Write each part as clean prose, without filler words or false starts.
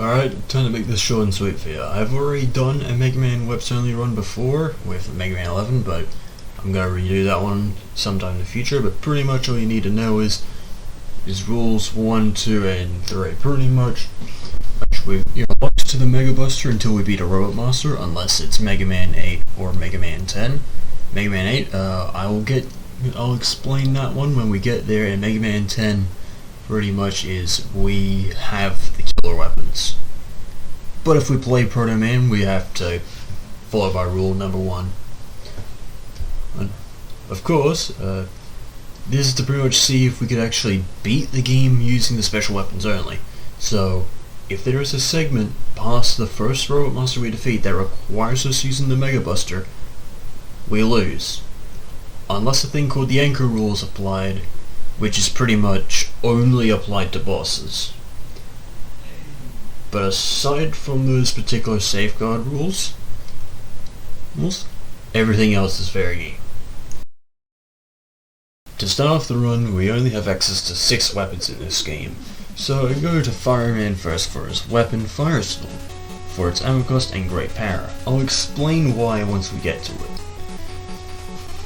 Alright, time to make this short and sweet for you. I've already done a Megaman Webs Only run before with Megaman 11, but I'm gonna redo that one sometime in the future. But pretty much all you need to know is rules 1, 2, and 3. Pretty much, you're locked to the Mega Buster until we beat a Robot Master, unless it's Megaman 8 or Megaman 10. Megaman 8, I'll explain that one when we get there. And Megaman 10 pretty much is we have the killer weapons. But if we play Proto Man, we have to follow by rule number 1. And of course, this is to pretty much see if we could actually beat the game using the special weapons only. So, if there is a segment past the first Robot Monster we defeat that requires us using the Mega Buster, we lose. Unless a thing called the Anchor Rule is applied, which is pretty much only applied to bosses. But aside from those particular safeguard rules, everything else is very game. To start off the run, we only have access to 6 weapons in this game. So I go to Fireman first for his weapon, Firestorm, for its ammo cost and great power. I'll explain why once we get to it.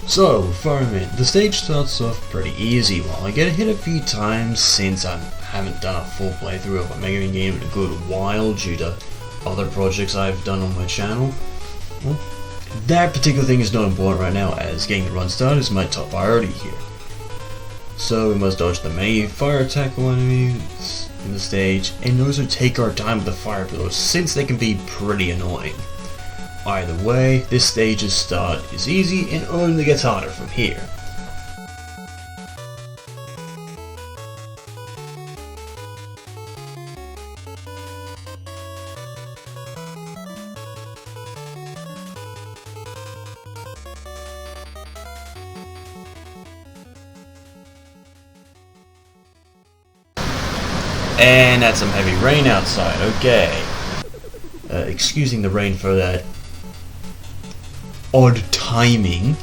So, Fireman, the stage starts off pretty easy. While I get hit a few times since I haven't done a full playthrough of a Mega Man game in a good while due to other projects I've done on my channel. Well, that particular thing is not important right now, as getting the run started is my top priority here. So we must dodge the many fire attackable enemies in the stage, and also take our time with the fire blows since they can be pretty annoying. Either way, this stage's start is easy and only gets harder from here. And that's some heavy rain outside, okay. Excusing the rain for that odd timing,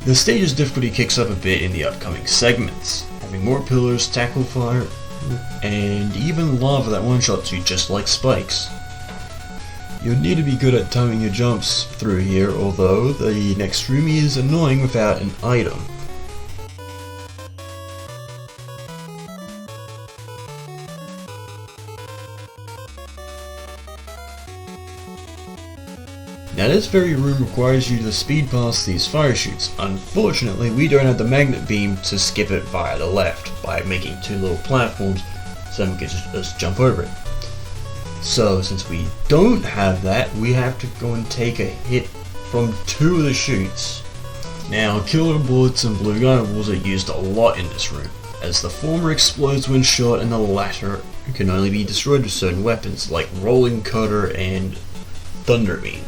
the stage's difficulty kicks up a bit in the upcoming segments, having more pillars, tackle fire, and even lava that one-shots you just like spikes. You'll need to be good at timing your jumps through here, although the next room is annoying without an item. Now this very room requires you to speed past these fire chutes. Unfortunately, we don't have the magnet beam to skip it via the left by making 2 little platforms so we can just jump over it. So since we don't have that, we have to go and take a hit from 2 of the chutes. Now killer bullets and blue gunnels are used a lot in this room, as the former explodes when shot and the latter can only be destroyed with certain weapons like rolling cutter and thunder beam.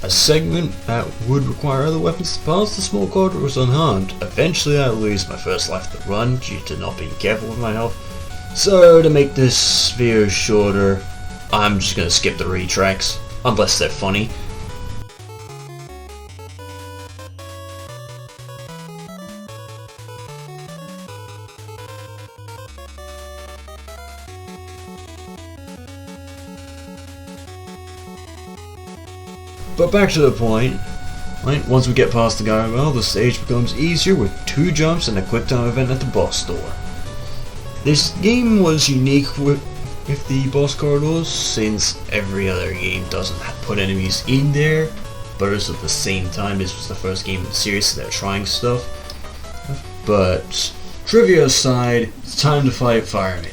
A segment that would require other weapons to pass the small corridors unharmed. Eventually I lose my first life of the run due to not being careful with my health. So to make this video shorter, I'm just gonna skip the retracks, unless they're funny. But back to the point, right? Once we get past the guardrail, the stage becomes easier with 2 jumps and a quick time event at the boss door. This game was unique with the boss corridors, since every other game doesn't put enemies in there, but also at the same time this was the first game in the series, so they're trying stuff. But trivia aside, it's time to fight Fireman.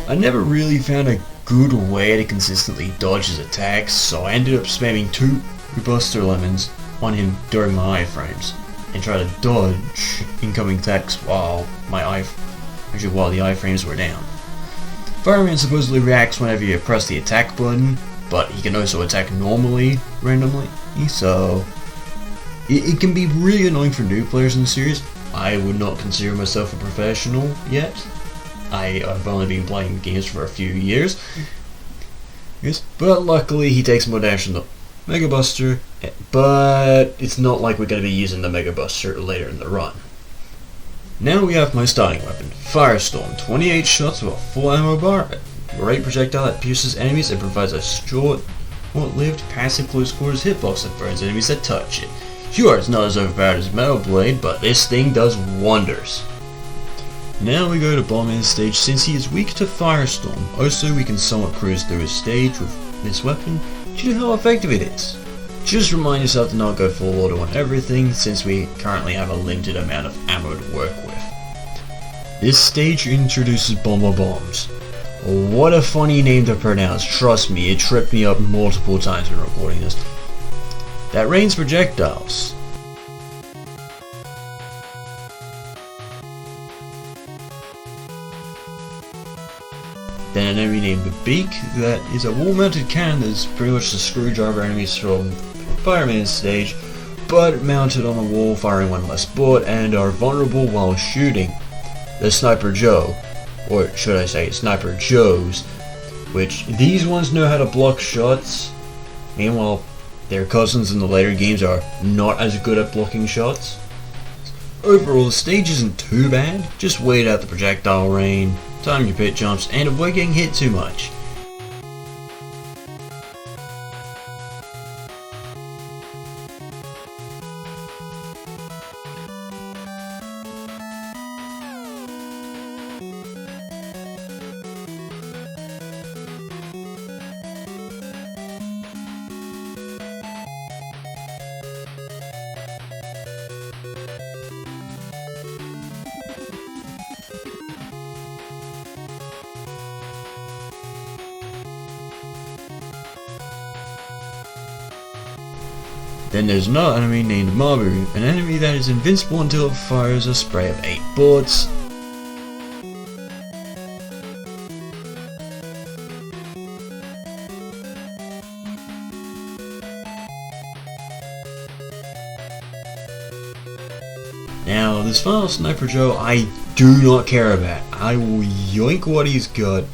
I never really found a good way to consistently dodge his attacks, so I ended up spamming 2 Buster Lemons on him during my iframes, and try to dodge incoming attacks while the iframes were down. Fireman supposedly reacts whenever you press the attack button, but he can also attack normally, randomly, so It can be really annoying for new players in the series. I would not consider myself a professional yet. I've only been playing games for a few years. Yes, but luckily he takes more damage than the Mega Buster, but it's not like we're going to be using the Mega Buster later in the run. Now we have my starting weapon, Firestorm. 28 shots with a full ammo bar, a great projectile that pierces enemies and provides a short-lived passive close quarters hitbox that burns enemies that touch it. Sure, it's not as overpowered as Metal Blade, but this thing does wonders. Now we go to Bombman's stage since he is weak to Firestorm. Also, we can somewhat cruise through his stage with this weapon due to how effective it is. Just remind yourself to not go full auto on everything since we currently have a limited amount of ammo to work with. This stage introduces Bomber Bombs. What a funny name to pronounce, trust me, it tripped me up multiple times when recording this. That rains projectiles. Then an enemy named the Beak that is a wall-mounted cannon that's pretty much the screwdriver enemies from Fireman's stage, but mounted on a wall, firing one less bullet, and are vulnerable while shooting. The Sniper Joe, or should I say Sniper Joes, which these ones know how to block shots, meanwhile their cousins in the later games are not as good at blocking shots. Overall, the stage isn't too bad, just wait out the projectile rain, time your pit jumps, and avoid getting hit too much. Then there's another enemy named Mabu, an enemy that is invincible until it fires a spray of 8 bullets. Now this final Sniper Joe I do not care about. I will yoink what he's got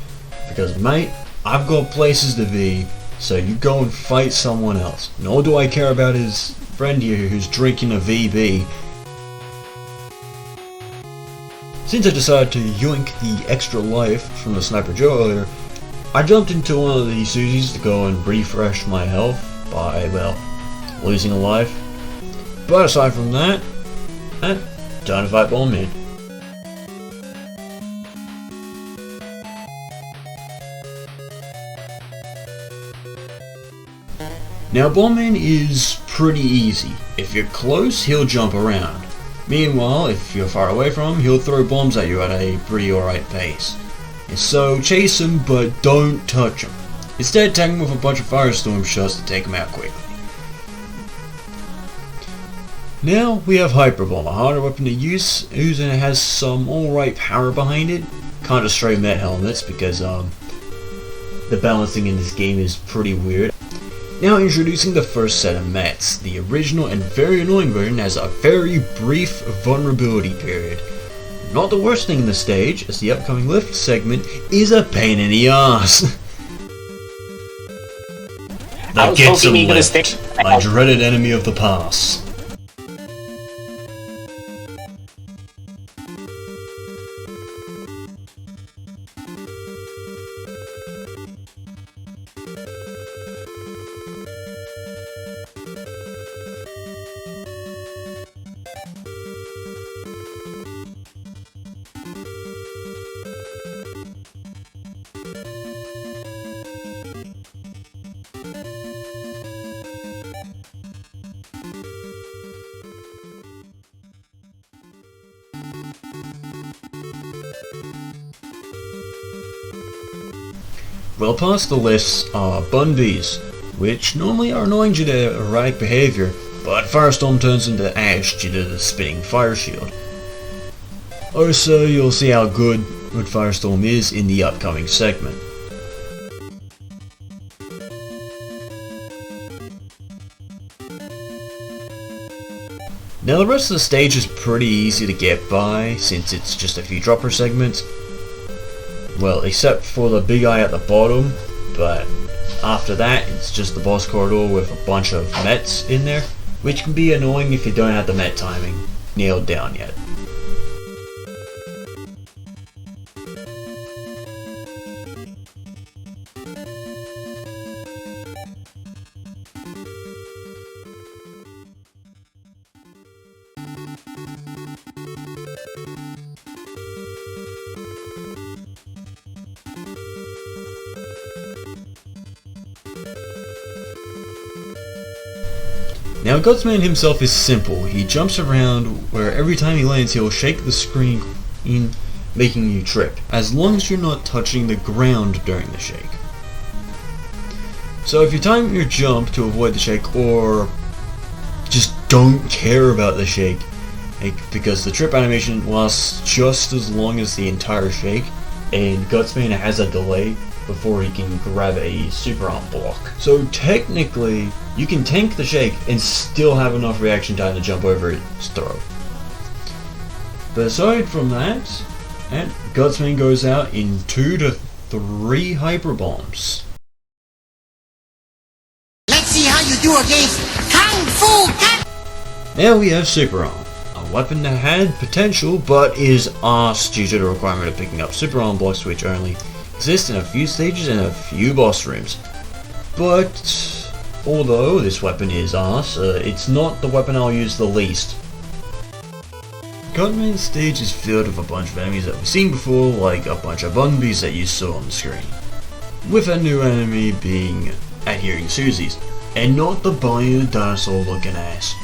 because mate, I've got places to be. So you go and fight someone else. Nor do I care about his friend here who's drinking a VB. Since I decided to yoink the extra life from the Sniper Joe earlier, I jumped into one of these Susies to go and refresh my health by, well, losing a life. But aside from that, time to fight Bombman. Now Bombman is pretty easy. If you're close, he'll jump around. Meanwhile, if you're far away from him, he'll throw bombs at you at a pretty alright pace. So chase him, but don't touch him. Instead, tag him with a bunch of Firestorm shots to take him out quickly. Now we have Hyper Bomb, a harder weapon to use, and it has some alright power behind it. Can't destroy Met helmets because the balancing in this game is pretty weird. Now introducing the first set of Mets. The original and very annoying version has a very brief vulnerability period. Not the worst thing in the stage, as the upcoming lift segment is a pain in the ass. The Gutsman lift, my dreaded enemy of the past. Well past the lifts are Bun Bees, which normally are annoying due to their erratic behaviour, but Firestorm turns into ash due to the spinning fire shield. Also, you'll see how good Firestorm is in the upcoming segment. Now the rest of the stage is pretty easy to get by since it's just a few dropper segments. Well, except for the big eye at the bottom, but after that it's just the boss corridor with a bunch of mets in there, which can be annoying if you don't have the met timing nailed down yet. Now Gutsman himself is simple. He jumps around where every time he lands he'll shake the screen in, making you trip, as long as you're not touching the ground during the shake. So if you time your jump to avoid the shake or just don't care about the shake, because the trip animation lasts just as long as the entire shake, and Gutsman has a delay before he can grab a super arm block. So technically, you can tank the shake and still have enough reaction time to jump over its throw. But aside from that, Gutsman goes out in 2 to 3 hyper bombs. Let's see how you do against Kung Fu Cat. Now we have super arm, a weapon that had potential but is arsed due to the requirement of picking up super arm blocks, which only exist in a few stages and a few boss rooms. But although this weapon is arse, it's not the weapon I'll use the least. Cutman's stage is filled with a bunch of enemies that we've seen before, like a bunch of Bunbies that you saw on the screen, with a new enemy being Adhering Susies, and not the bio dinosaur looking ass.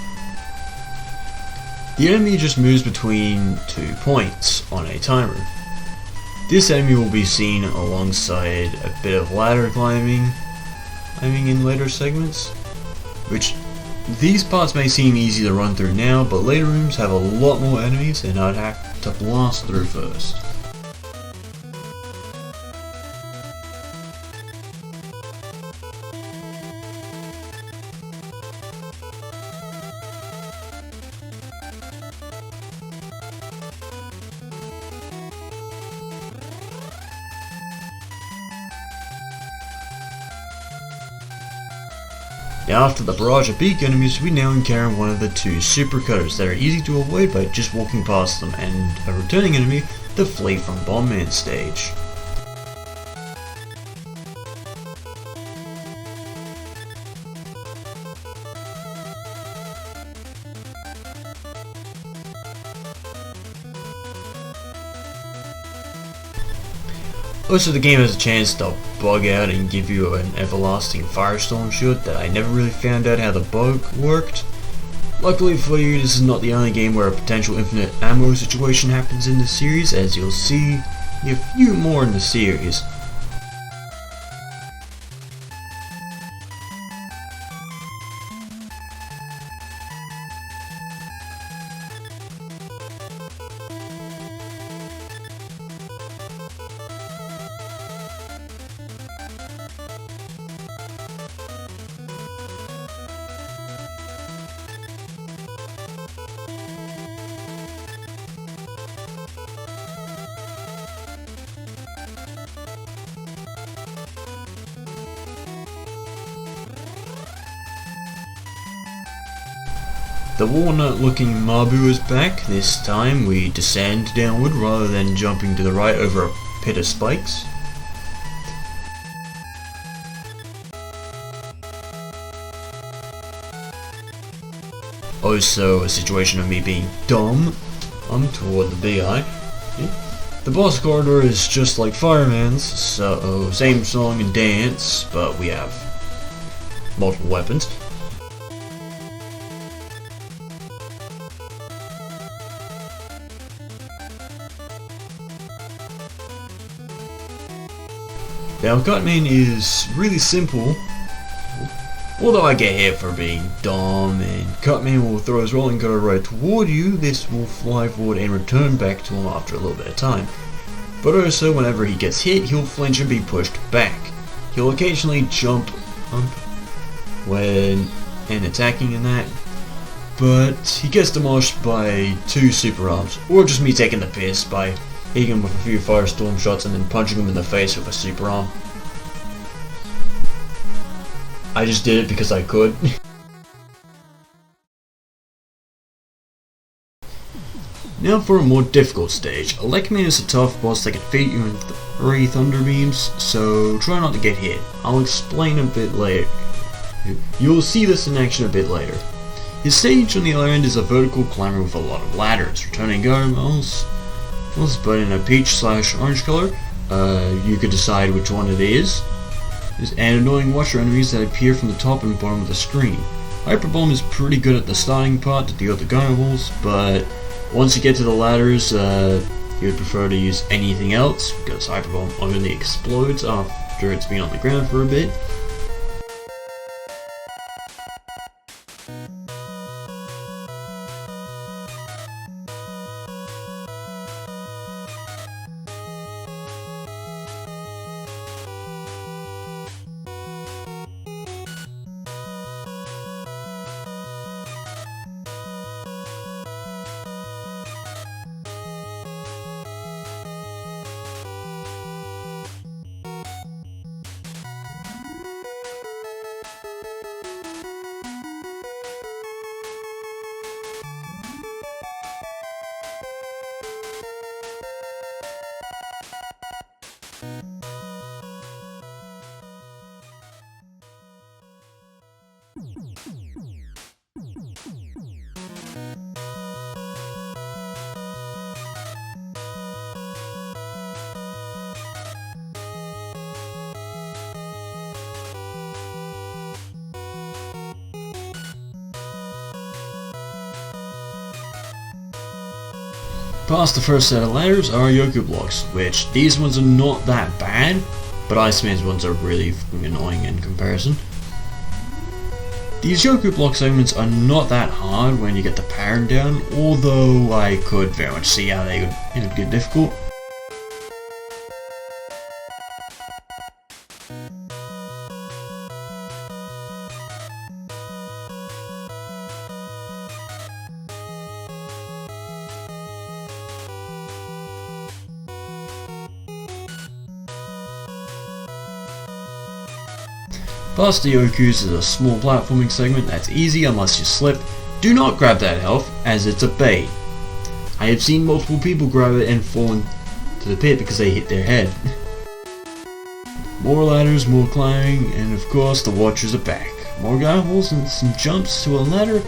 The enemy just moves between 2 points on a timer. This enemy will be seen alongside a bit of ladder climbing in later segments, which these parts may seem easy to run through now, but later rooms have a lot more enemies and I'd have to blast through first. Now after the barrage of big enemies, we now encounter one of the 2 super cutters that are easy to avoid by just walking past them, and a returning enemy, the Flea from Bombman stage. Also, the game has a chance to bug out and give you an everlasting firestorm shield that I never really found out how the bug worked. Luckily for you, this is not the only game where a potential infinite ammo situation happens in the series, as you'll see a few more in the series. The walnut-looking Mabu is back. This time we descend downward rather than jumping to the right over a pit of spikes. Also a situation of me being dumb. I'm toward the big eye. The boss corridor is just like Fireman's, so same song and dance, but we have multiple weapons. Now Cutman is really simple, although I get hit for being dumb, and Cutman will throw his rolling cutter right toward you. This will fly forward and return back to him after a little bit of time. But also whenever he gets hit, he'll flinch and be pushed back. He'll occasionally jump when attacking in that, but he gets demolished by 2 super arms, or just me taking the piss by hitting him with a few firestorm shots and then punching him in the face with a super arm. I just did it because I could. Now for a more difficult stage. Elecman is a tough boss that can feed you in 3 thunder beams, so try not to get hit. I'll explain a bit later. You'll see this in action a bit later. His stage on the other end is a vertical climber with a lot of ladders, returning guardrails, but in a peach/orange color. You could decide which one it is. And annoying watcher enemies that appear from the top and bottom of the screen. Hyper Bomb is pretty good at the starting part to deal with the guardrails, but once you get to the ladders, you would prefer to use anything else, because Hyper Bomb only explodes after it's been on the ground for a bit. Past the first set of ladders are Yoku blocks, which these ones are not that bad, but Iceman's ones are really fucking annoying in comparison. These Yoku block segments are not that hard when you get the pattern down, although I could very much see how they would get difficult. Past the Yokus is a small platforming segment that's easy unless you slip. Do not grab that health, as it's a bait. I have seen multiple people grab it and fall into the pit because they hit their head. More ladders, more climbing, and of course the Watchers are back. More guideholes and some jumps to a ladder.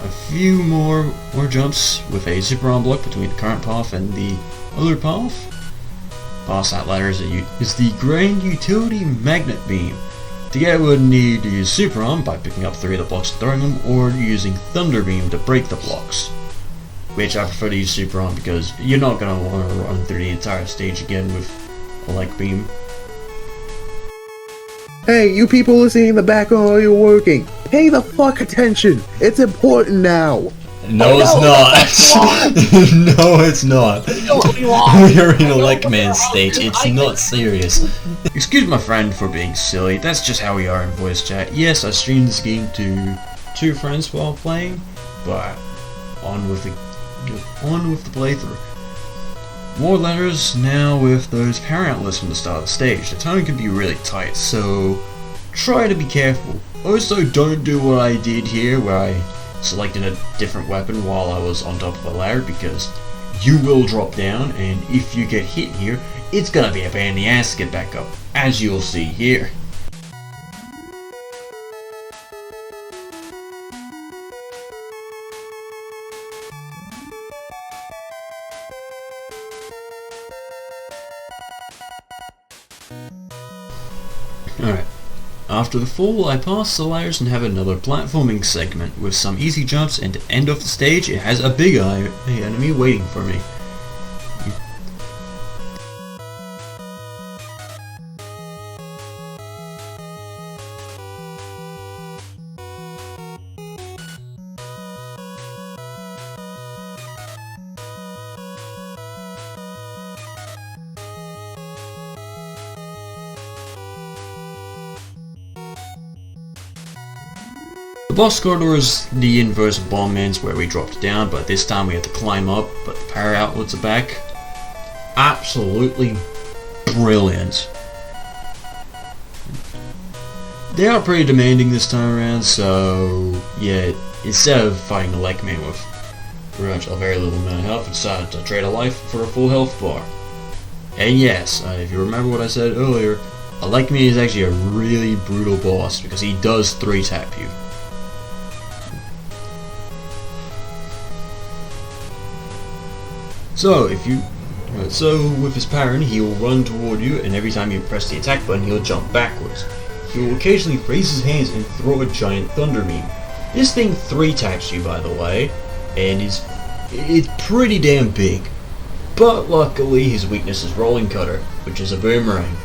A few more jumps with a super arm block between the current path and the other path. Past that ladder is the Grand Utility Magnet Beam. To get it, we would need to use super arm by picking up 3 of the blocks and throwing them, or using thunder beam to break the blocks. Which I prefer to use super arm because you're not going to want to run through the entire stage again with a like beam. Hey, you people listening in the background while you're working, pay the fuck attention. It's important now. No, it's not. No, it's not. We're in a Elecman stage. It's not serious. Excuse my friend for being silly. That's just how we are in voice chat. Yes, I streamed this game to 2 friends while playing, but on with the playthrough. More letters now with those parent lists from the start of the stage. The tone can be really tight, so try to be careful. Also, don't do what I did here, where I selected a different weapon while I was on top of a ladder, because you will drop down, and if you get hit here, it's gonna be a pain in the ass to get back up, as you'll see here. Alright, after the fall I pass the ladders and have another platforming segment with some easy jumps, and to end off the stage it has a big enemy waiting for me. The boss corridor is the inverse of Bombman's, where we dropped down, but this time we have to climb up, but the power outlets are back. Absolutely brilliant. They are pretty demanding this time around, so yeah, instead of fighting Elecman with pretty much a very little amount of health, I decided to trade a life for a full health bar. And yes, if you remember what I said earlier, Elecman is actually a really brutal boss because he does 3-tap you. So with his parry, he will run toward you, and every time you press the attack button, he'll jump backwards. He will occasionally raise his hands and throw a giant thunder beam. This thing 3-taps you, by the way, and it's pretty damn big. But luckily, his weakness is Rolling Cutter, which is a boomerang.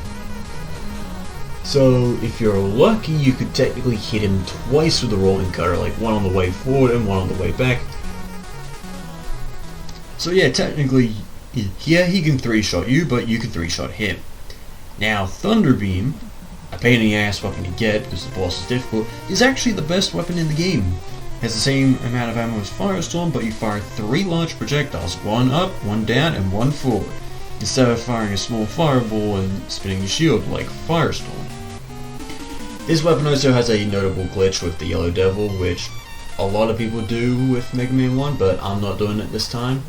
So if you're lucky, you could technically hit him twice with the Rolling Cutter, like one on the way forward and one on the way back. So yeah, technically, yeah, he can 3-shot you, but you can 3-shot him. Now, Thunder Beam, a pain in the ass weapon to get because the boss is difficult, is actually the best weapon in the game. It has the same amount of ammo as Firestorm, but you fire 3 large projectiles, 1 up, 1 down, and 1 forward, instead of firing a small fireball and spinning a shield like Firestorm. This weapon also has a notable glitch with the Yellow Devil, which a lot of people do with Mega Man 1, but I'm not doing it this time.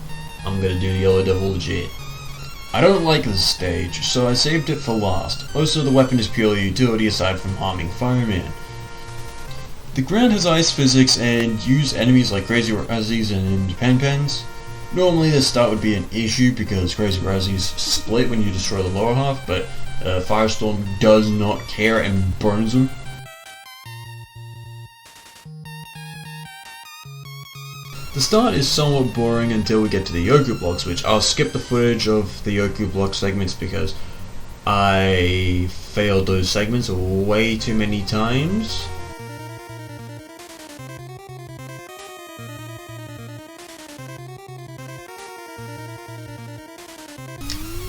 I'm gonna do the Yellow Devil legit. I don't like this stage, so I saved it for last. Also, the weapon is purely utility aside from harming Fireman. The ground has ice physics and use enemies like Crazy Razzies and Pen Pens. Normally the start would be an issue because Crazy Razzies split when you destroy the lower half, but Firestorm does not care and burns them. The start is somewhat boring until we get to the Yoku blocks, which I'll skip the footage of the Yoku block segments because I failed those segments way too many times.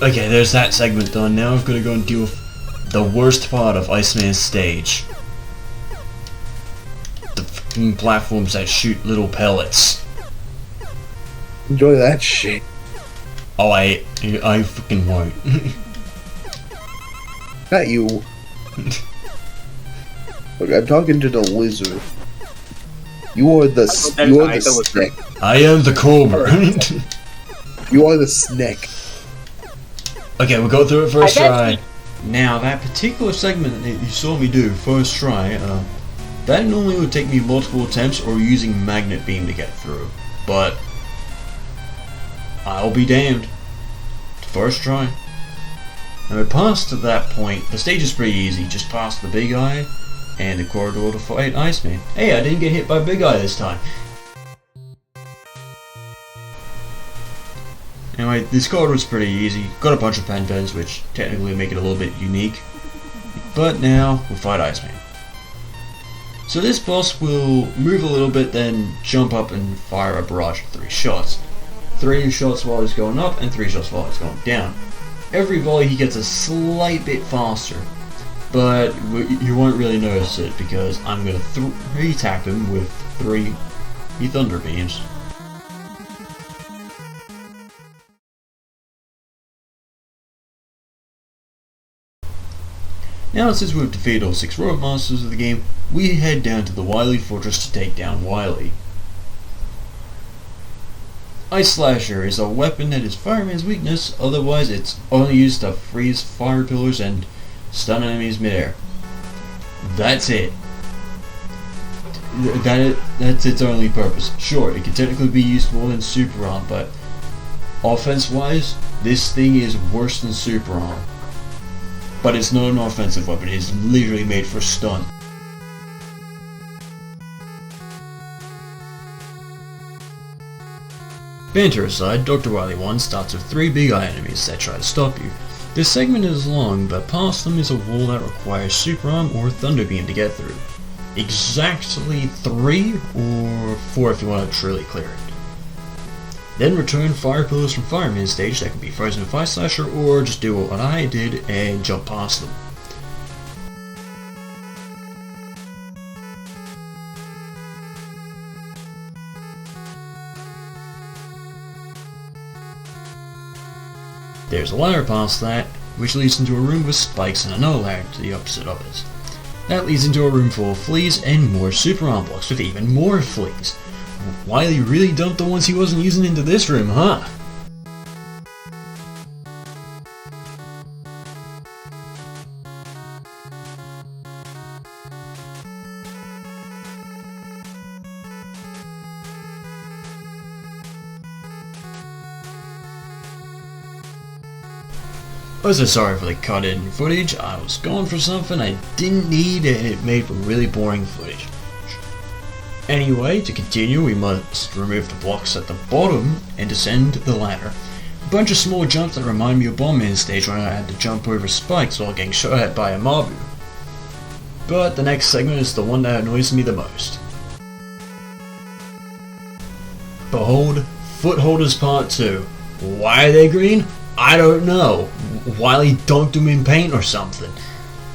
Okay, there's that segment done. Now I've got to go and deal with the worst part of Iceman's stage. The fucking platforms that shoot little pellets. Enjoy that shit. Oh, I fucking won't. Not you. Look, I'm talking to the lizard. You are the snake. I am the cobra. You are the snake. Okay, we'll go through it first try. Now, that particular segment that you saw me do first try, that normally would take me multiple attempts or using magnet beam to get through. But I'll be damned. First try. Now, past to that point, the stage is pretty easy. Just past the Big Eye and the corridor to fight Iceman. Hey, I didn't get hit by Big Eye this time. Anyway, this corridor is pretty easy. Got a bunch of pen pens, which technically make it a little bit unique. But now, we'll fight Iceman. So this boss will move a little bit, then jump up and fire a barrage of 3 shots. 3 shots while he's going up, and 3 shots while he's going down. Every volley he gets a slight bit faster, but you won't really notice it because I'm going to 3-tap him with 3 Thunder Beams. Now, since we've defeated all 6 robot monsters of the game, we head down to the Wily Fortress to take down Wily. Ice Slasher is a weapon that is Fireman's weakness, otherwise it's only used to freeze fire pillars and stun enemies midair. That's it. That's its only purpose. Sure, it can technically be useful in Super Arm, but offense-wise, this thing is worse than Super Arm. But it's not an offensive weapon, it's literally made for stun. Banter aside, Dr. Wily 1 starts with 3 Big Eye enemies that try to stop you. This segment is long, but past them is a wall that requires Super Arm or Thunder Beam to get through. Exactly 3 or 4 if you want to truly clear it. Then return fire pillars from Fireman stage that can be frozen with Ice Slasher, or just do what I did and jump past them. There's a ladder past that, which leads into a room with spikes and another ladder to the opposite of it. That leads into a room full of fleas and more super arm blocks with even more fleas. Wily really dumped the ones he wasn't using into this room, huh? I'm so sorry for the cut in footage. I was going for something I didn't need and it made for really boring footage. Anyway, to continue, we must remove the blocks at the bottom and descend the ladder. A bunch of small jumps that remind me of Bombman's stage when I had to jump over spikes while getting shot at by a Mabu. But the next segment is the one that annoys me the most. Behold, Footholders Part 2. Why are they green? I don't know. Wily dunked them in paint or something.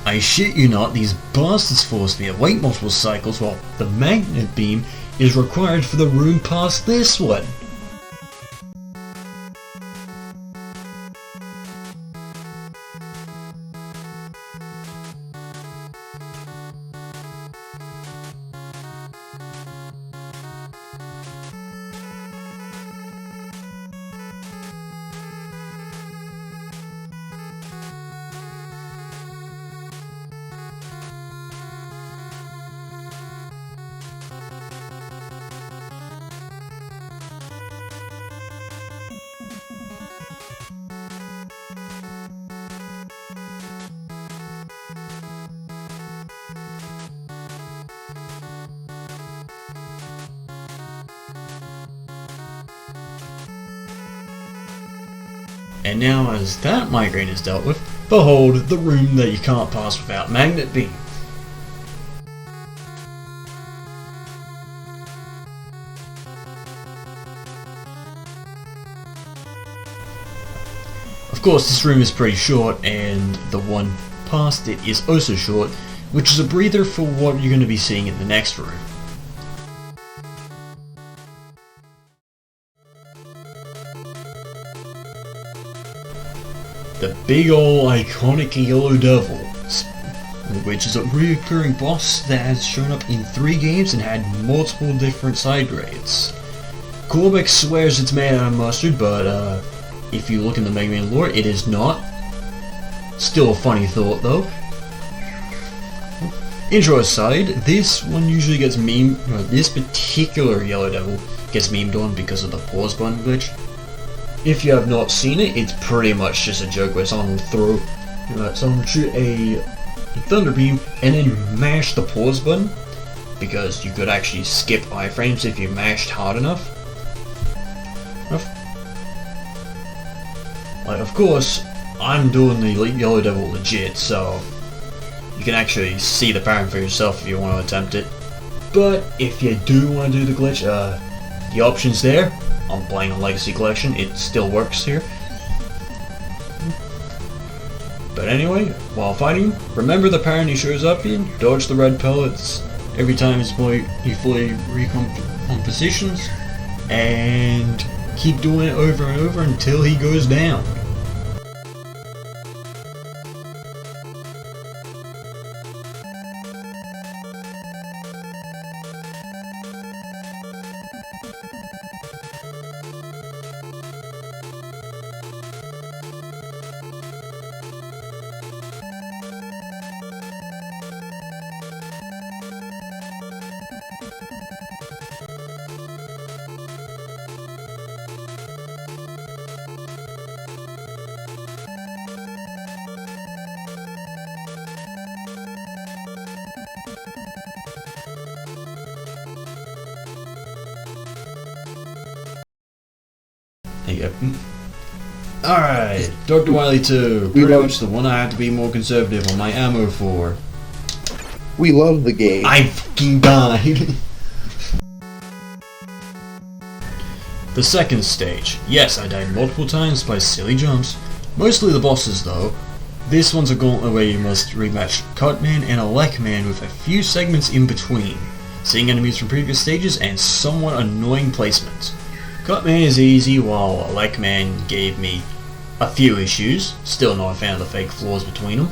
I shit you not, these bastards forced me to wait multiple cycles while the magnet beam is required for the room past this one. And now, as that migraine is dealt with, behold the room that you can't pass without magnet beam. Of course, this room is pretty short, and the one past it is also short, which is a breather for what you're going to be seeing in the next room. The big ol' iconic Yellow Devil, which is a recurring boss that has shown up in 3 games and had multiple different side grades. Cormac swears it's made out of mustard, but if you look in the Mega Man lore, it is not. Still a funny thought though. Intro aside, this one usually gets memed, this particular Yellow Devil gets memed on because of the pause button glitch. If you have not seen it, it's pretty much just a joke where someone will someone will shoot a thunder beam and then mash the pause button, because you could actually skip iframes if you mashed hard enough. Like, of course, I'm doing the Yellow Devil legit, so you can actually see the pattern for yourself if you want to attempt it. But if you do want to do the glitch, the option's there. I'm playing a Legacy Collection, it still works here. But anyway, while fighting, remember the pattern he shows up in, dodge the red pellets every time he fully recompositions, and keep doing it over and over until he goes down. There you go. Alright, Dr. Wily 2. Pretty much the one I have to be more conservative on my ammo for. We love the game. I fucking died. The second stage. Yes, I died multiple times by silly jumps. Mostly the bosses though. This one's a gauntlet where you must rematch Cutman and Elecman with a few segments in between, seeing enemies from previous stages and somewhat annoying placements. Cutman is easy, while Elecman gave me a few issues. Still not a fan of the fake flaws between them.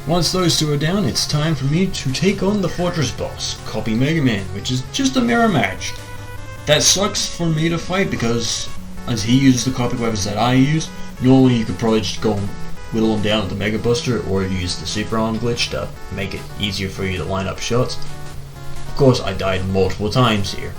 Once those two are down, it's time for me to take on the Fortress boss, Copy Megaman, which is just a mirror match. That sucks for me to fight because, as he uses the copy weapons that I use, normally you could probably just go and whittle him down with the Mega Buster or use the Super Arm glitch to make it easier for you to line up shots. Of course, I died multiple times here.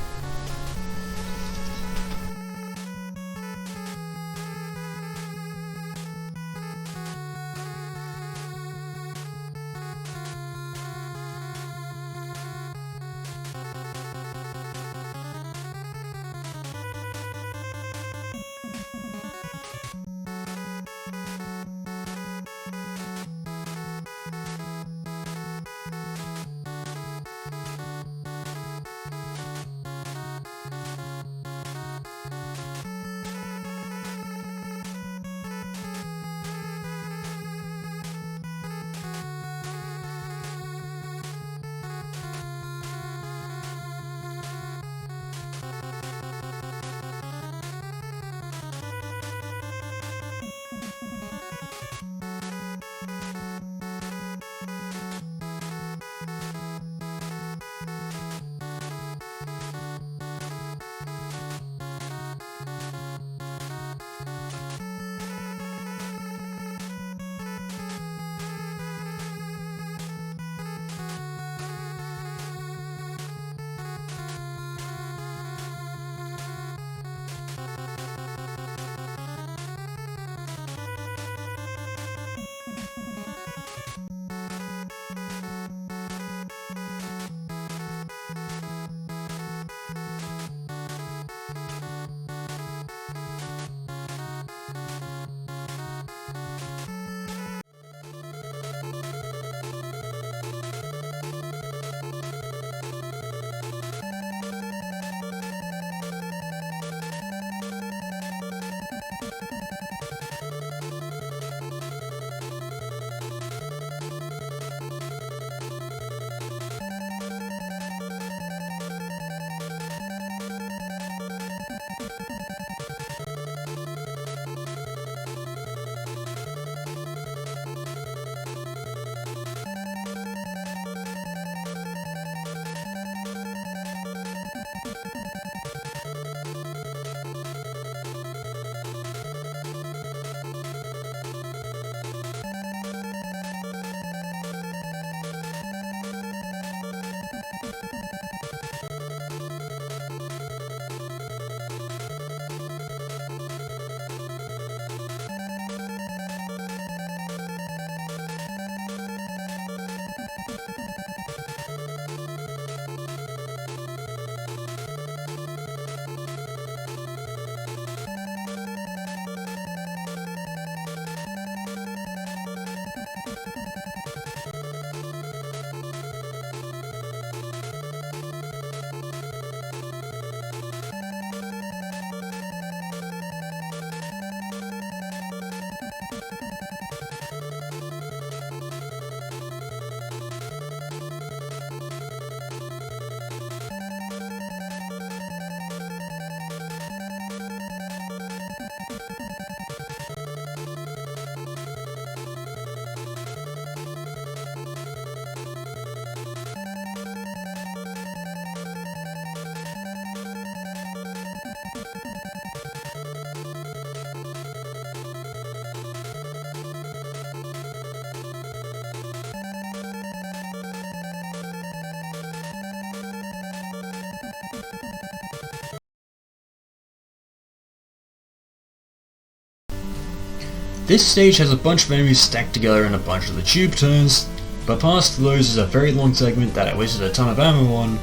This stage has a bunch of enemies stacked together in a bunch of the tube turns, but past those is a very long segment that I wasted a ton of ammo on,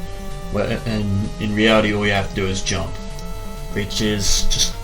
and in reality all you have to do is jump. Which is just...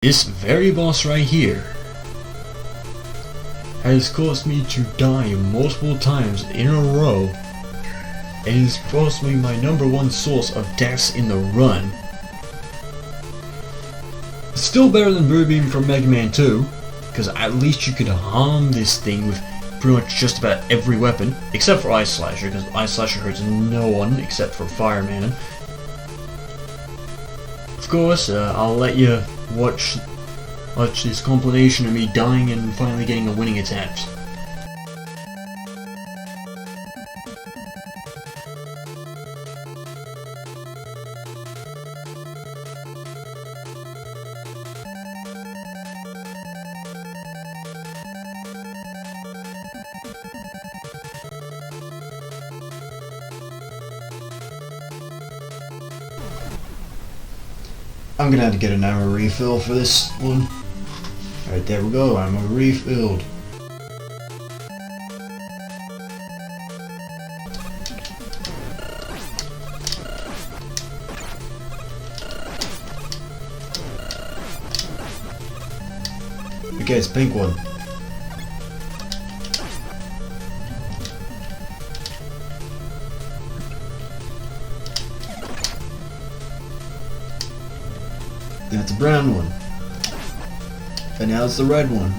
This very boss right here has caused me to die multiple times in a row, and is possibly my #1 source of deaths in the run. Still better than Bombman from Mega Man 2, because at least you could harm this thing with pretty much just about every weapon, except for Ice Slasher, because Ice Slasher hurts no one except for Fireman. Of course, I'll let you watch this compilation of me dying and finally getting a winning attempt. I'm gonna have to get an ammo refill for this one. Alright, there we go, ammo refilled. Okay, it's pink one. That's a brown one. And now it's the red one.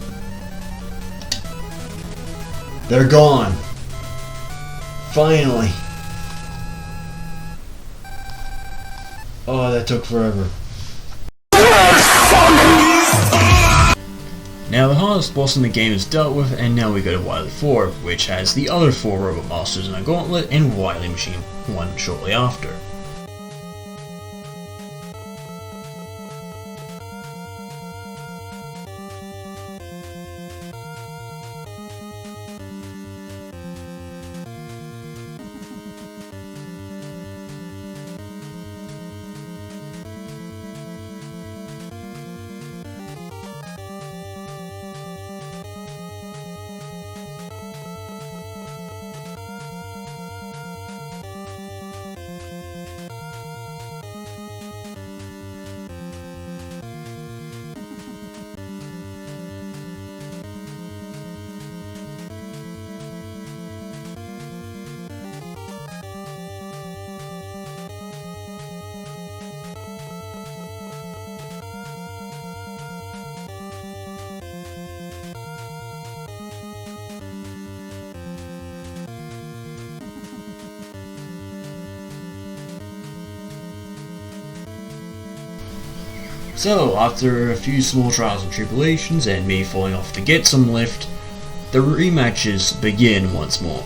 They're gone. Finally. Oh, that took forever. Now the hardest boss in the game is dealt with, and now we go to Wily 4, which has the other 4 robot masters in a gauntlet, and Wily Machine 1 shortly after. So, after a few small trials and tribulations and me falling off to get some lift, the rematches begin once more.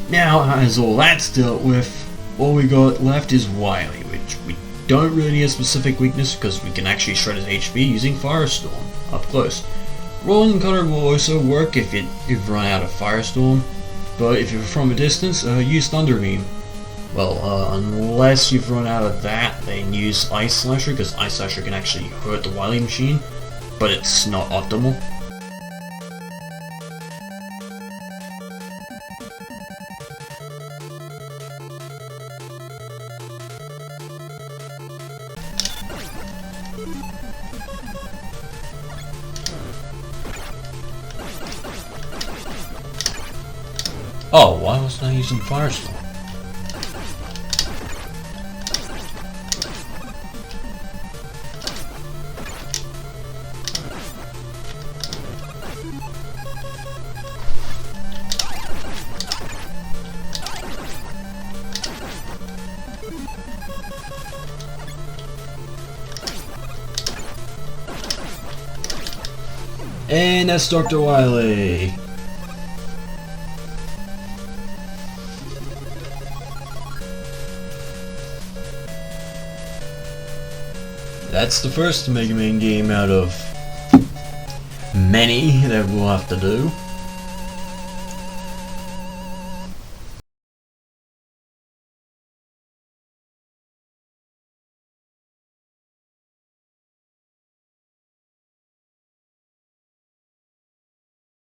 Now, as all that's dealt with, all we got left is Wily, which we don't really need a specific weakness because we can actually shred his HP using Firestorm up close. Rolling Cutter will also work if you've run out of Firestorm, but if you're from a distance, use Thunder Beam. Well, unless you've run out of that, then use Ice Slasher, because Ice Slasher can actually hurt the Wily machine, but it's not optimal. Oh, why wasn't I using Firestorm? And that's Dr. Wily. That's the first Mega Man game out of many that we'll have to do.